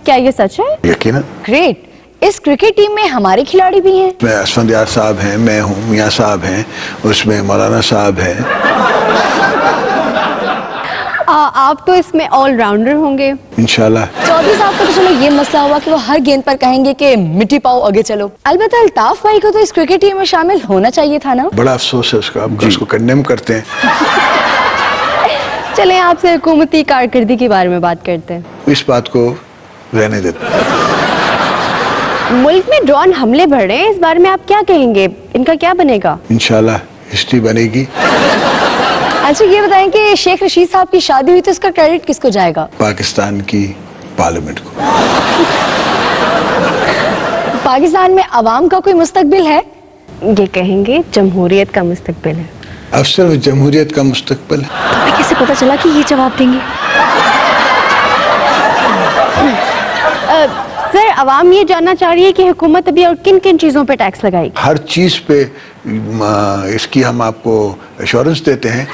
क्या ये सच है? यकीनन। ग्रेट। इस क्रिकेट टीम में हमारे खिलाड़ी भी हैं? मैं असफंदियार साहब हैं, मैं हूँ, मियाँ साहब हैं, उसमें मौलाना साहब हैं। आप तो इसमें ऑलराउंडर होंगे इंशाल्लाह। चौधरी साहब का तो चलो ये मसला हुआ कि वो हर गेंद पर कहेंगे कि मिट्टी पाओ आगे चलो। अलबत्ता अल्ताफ भाई को तो इस क्रिकेट टीम में शामिल होना चाहिए था ना? बड़ा अफसोस है उसका, हम उसको कंडेम करते हैं। चलें आपसे हुकूमती कारकर्दगी के बारे में बात करते हैं। इस बात को रहने देते हैं। मुल्क में ड्रोन हमले बढ़ रहे हैं, इस बारे में आप क्या कहेंगे? इनका क्या बनेगा? इंशाल्लाह हिस्ट्री बनेगी। अच्छा ये बताएं कि शेख रशीद साहब की शादी हुई तो इसका क्रेडिट किसको जाएगा? पाकिस्तान की पार्लियामेंट को। पाकिस्तान में अवाम का कोई मुस्तकबिल है? ये कहेंगे जमहूरियत का मुस्तकबिल है। अब सिर्फ जमहूरियत का मुस्तकबिल है। तो कैसे पता चला कि ये जवाब देंगे? सर अवाम ये जानना चाह रही है कि हुकूमत अभी और किन किन चीजों पे टैक्स लगाएगी? हर चीज पे इसकी हम आपको एश्योरेंस देते हैं।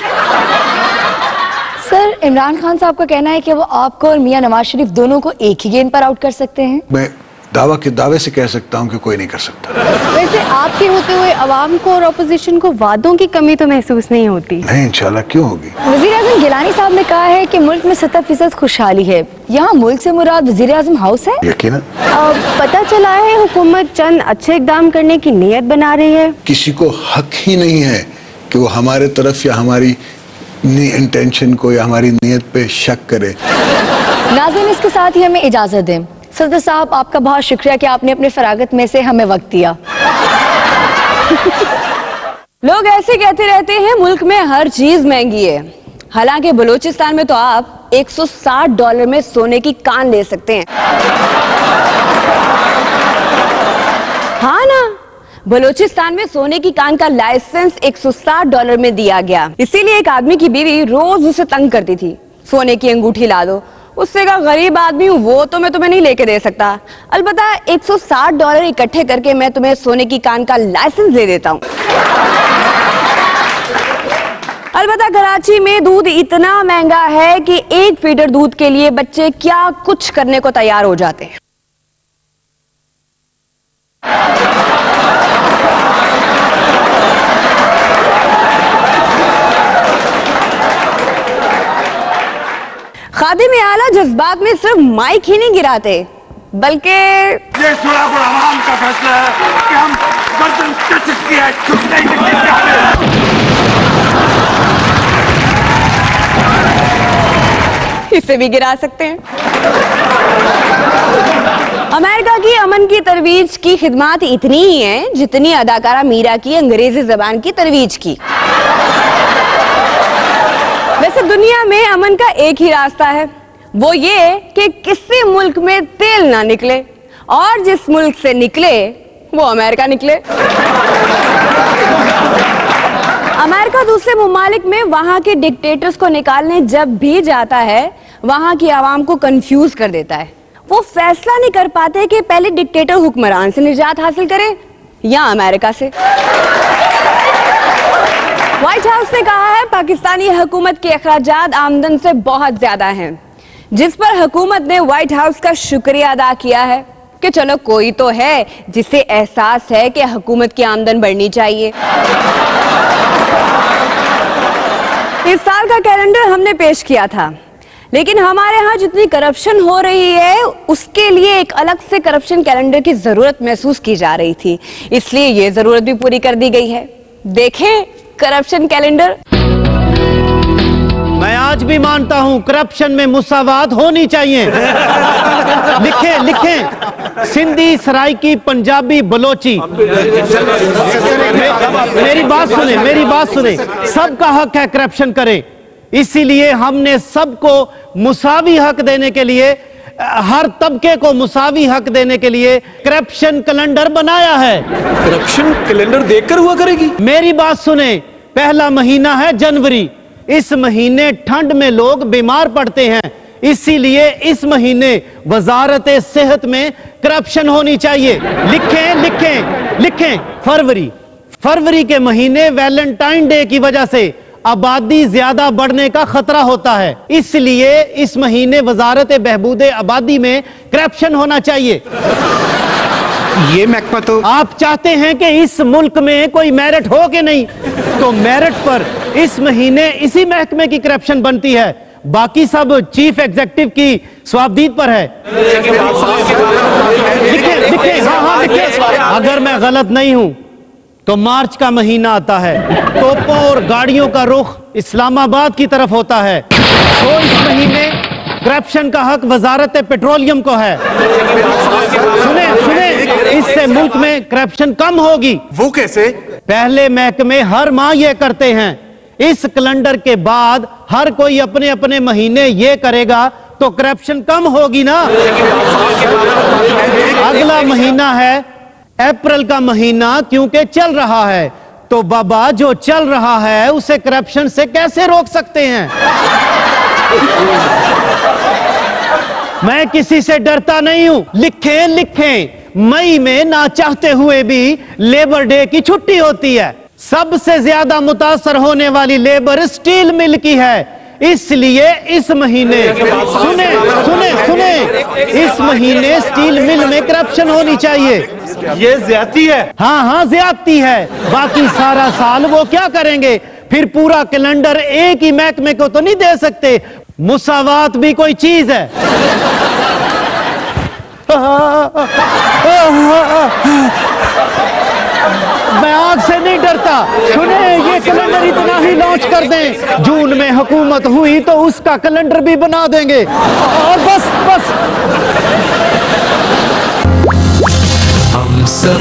सर इमरान खान साहब का कहना है कि वो आपको और मियां नवाज शरीफ दोनों को एक ही गेंद पर आउट कर सकते हैं। मैं दावे से कह सकता हूं कि कोई नहीं कर सकता। वैसे आपके होते हुए अवाम को और अपोजिशन को वादों की कमी तो महसूस नहीं होती? नहीं, इंशाल्लाह क्यों होगी। वज़ीर-ए-आज़म गिलानी साहब ने कहा है कि मुल्क में 70% खुशहाली है। यहाँ मुल्क से मुराद वज़ीर-ए-आज़म हाउस है? यकीनन। पता चला है हुकूमत चंद अच्छे इक़दाम करने की नीयत बना रही है। किसी को हक ही नहीं है कि वो हमारे तरफ या हमारी इंटेंशन को या हमारी नीयत पे शक करे। नाज़रीन इसके साथ ही हमें इजाजत दें। सदर साहब आपका बहुत शुक्रिया कि आपने अपने फरागत में से हमें वक्त दिया। लोग ऐसे कहते रहते हैं मुल्क में हर चीज महंगी है, हालांकि बलूचिस्तान में तो आप $160 में सोने की कान ले सकते हैं। हाँ ना, बलूचिस्तान में सोने की कान का लाइसेंस $160 में दिया गया। इसीलिए एक आदमी की बीवी रोज उसे तंग करती थी, सोने की अंगूठी ला दो। उससे कहा गरीब आदमी हूँ, वो तो मैं तुम्हें नहीं लेके दे सकता, अलबत्ता $160 इकट्ठे करके मैं तुम्हें सोने की कान का लाइसेंस दे देता हूँ। अलबत्ता कराची में दूध इतना महंगा है कि 1 फीडर दूध के लिए बच्चे क्या कुछ करने को तैयार हो जाते हैं। खादिम आला जज्बात में सिर्फ माइक ही नहीं गिराते, बल्कि ये सुरागुल आवाम का फैसला है कि हम गर्दन टिचकती है, झुक नहीं सकते। इसे भी गिरा सकते हैं। अमेरिका की अमन की तरवीज की खिदमत इतनी ही है जितनी अदाकारा मीरा की अंग्रेजी जबान की तरवीज की। वैसे दुनिया में अमन का एक ही रास्ता है, वो ये कि किसी मुल्क में तेल ना निकले और जिस मुल्क से निकले वो अमेरिका निकले। अमेरिका दूसरे मुमालिक में वहां के डिक्टेटर्स को निकालने जब भी जाता है वहां की आवाम को कंफ्यूज कर देता है। वो फैसला नहीं कर पाते कि पहले डिक्टेटर हुक्मरान से निजात हासिल करे या अमेरिका से। व्हाइट हाउस ने कहा है पाकिस्तानी हुकूमत के अखराजात आमदन से बहुत ज्यादा हैं, जिस पर हुकूमत ने व्हाइट हाउस का शुक्रिया अदा किया है कि चलो कोई तो है जिसे एहसास है कि हुकूमत की आमदन बढ़नी चाहिए। इस साल का कैलेंडर हमने पेश किया था, लेकिन हमारे यहाँ जितनी करप्शन हो रही है उसके लिए एक अलग से करप्शन कैलेंडर की जरूरत महसूस की जा रही थी, इसलिए ये जरूरत भी पूरी कर दी गई है। देखें करप्शन कैलेंडर। मैं आज भी मानता हूं करप्शन में मुसावात होनी चाहिए। लिखें लिखें, सिंधी, सराइकी, पंजाबी, बलोची। मेरी बात सुने, सबका हक है करप्शन करे, इसीलिए हमने सबको मुसावी हक देने के लिए, हर तबके को मुसावी हक देने के लिए करप्शन कैलेंडर बनाया है। करप्शन कैलेंडर देखकर हुआ करेगी। मेरी बात सुने, पहला महीना है जनवरी, इस महीने ठंड में लोग बीमार पड़ते हैं, इसीलिए इस महीने वजारत सेहत में करप्शन होनी चाहिए। लिखें लिखें लिखें, फरवरी के महीने वैलेंटाइन डे की वजह से आबादी ज्यादा बढ़ने का खतरा होता है। इसलिए इस महीने वजारत बहबूद आबादी में करप्शन होना चाहिए। ये महकमा तो आप चाहते हैं कि इस मुल्क में कोई मेरिट हो कि नहीं, तो मेरिट पर इस महीने इसी महकमे की करप्शन बनती है, बाकी सब चीफ एग्जीक्यूटिव की स्वाबदीद पर है। लिखें, हाँ, लिखें। अगर मैं गलत नहीं हूं तो मार्च का महीना आता है, तोपों और गाड़ियों का रुख इस्लामाबाद की तरफ होता है, तो इस महीने करप्शन का हक वजारत पेट्रोलियम को है। सुने, इससे मुल्क में करप्शन कम होगी। वो कैसे? पहले महकमे हर माह ये करते हैं, इस कैलेंडर के बाद हर कोई अपने अपने महीने ये करेगा तो करप्शन कम होगी ना। अगला महीना है अप्रैल का महीना, क्योंकि चल रहा है, तो बाबा जो चल रहा है उसे करप्शन से कैसे रोक सकते हैं? मैं किसी से डरता नहीं हूं। लिखें, मई में ना चाहते हुए भी लेबर डे की छुट्टी होती है। सबसे ज्यादा मुतासर होने वाली लेबर स्टील मिल की है, इसलिए इस महीने सुने, इस महीने स्टील मिल में करप्शन होनी चाहिए। ये ज्यादती है। हाँ, ज्यादती है। बाकी सारा साल वो क्या करेंगे? फिर पूरा कैलेंडर एक ही महकमे को तो नहीं दे सकते। मुसावात भी कोई चीज है। मैं आग से नहीं डरता। सुने, ये कैलेंडर इतना ही लॉन्च कर दें, जून में हुकूमत हुई तो उसका कैलेंडर भी बना देंगे, और बस। हम सब